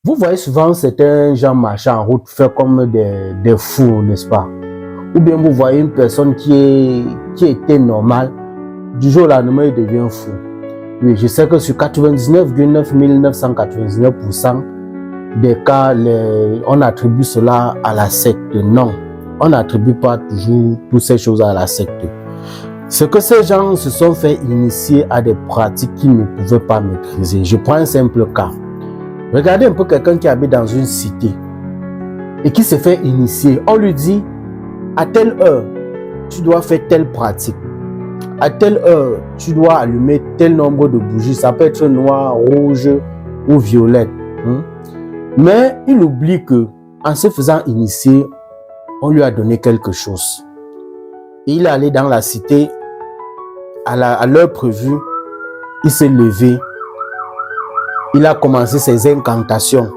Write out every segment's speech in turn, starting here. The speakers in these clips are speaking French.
Vous voyez souvent certains gens marcher en route faire comme des fous, n'est-ce pas? Ou bien vous voyez une personne qui était normale, du jour au lendemain, il devient fou. Oui, je sais que sur 99,999% des cas, on attribue cela à la secte. Non, on n'attribue pas toujours toutes ces choses à la secte. C'est que ces gens se sont fait initier à des pratiques qu'ils ne pouvaient pas maîtriser. Je prends un simple cas. Regardez un peu quelqu'un qui habite dans une cité et qui se fait initier. On lui dit, à telle heure, tu dois faire telle pratique. À telle heure, tu dois allumer tel nombre de bougies. Ça peut être noir, rouge ou violette. Mais il oublie que, en se faisant initier, on lui a donné quelque chose. Et il est allé dans la cité, à l'heure prévue, il s'est levé, il a commencé ses incantations.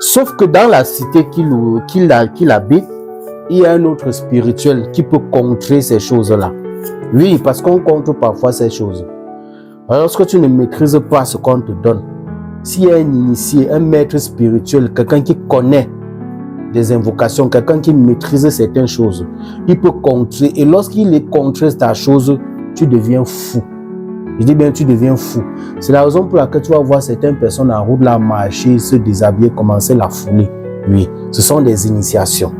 Sauf que dans la cité qu'il habite, il y a un autre spirituel qui peut contrer ces choses-là. Oui, parce qu'on contre parfois ces choses. Alors, lorsque tu ne maîtrises pas ce qu'on te donne, s'il y a un initié, un maître spirituel, quelqu'un qui connaît des invocations, quelqu'un qui maîtrise certaines choses, il peut contrer. Et lorsqu'il est contre ta chose, tu deviens fou. Je dis bien, tu deviens fou. C'est la raison pour laquelle tu vas voir certaines personnes en route là marcher, se déshabiller, commencer la foulée. Oui, ce sont des initiations.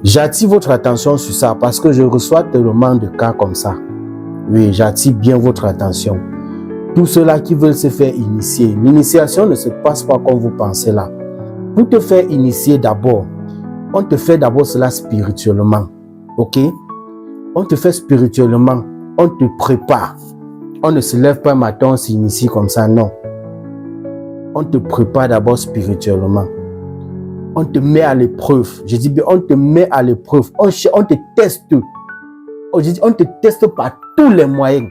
J'attire votre attention sur ça parce que je reçois tellement de cas comme ça. Oui, j'attire bien votre attention. Tous ceux-là qui veulent se faire initier, l'initiation ne se passe pas comme vous pensez là. Pour te faire initier d'abord, on te fait d'abord cela spirituellement. Ok? On te fait spirituellement, on te prépare. On ne se lève pas un matin, on s'initie comme ça, non. On te prépare d'abord spirituellement. On te met à l'épreuve. Je dis bien, on te met à l'épreuve. On te teste. On te teste par tous les moyens.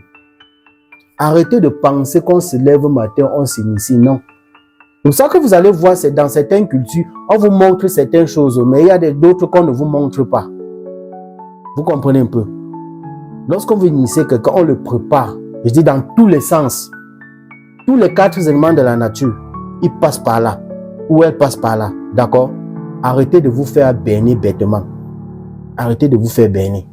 Arrêtez de penser qu'on se lève le matin, on s'initie. Non. C'est pour ça que vous allez voir, c'est dans certaines cultures, on vous montre certaines choses, mais il y a d'autres qu'on ne vous montre pas. Vous comprenez un peu? Lorsqu'on veut initier quelqu'un, on le prépare. Je dis dans tous les sens. Tous les 4 éléments de la nature, ils passent par là. Ou elles passent par là. D'accord? Arrêtez de vous faire berner bêtement. Arrêtez de vous faire berner.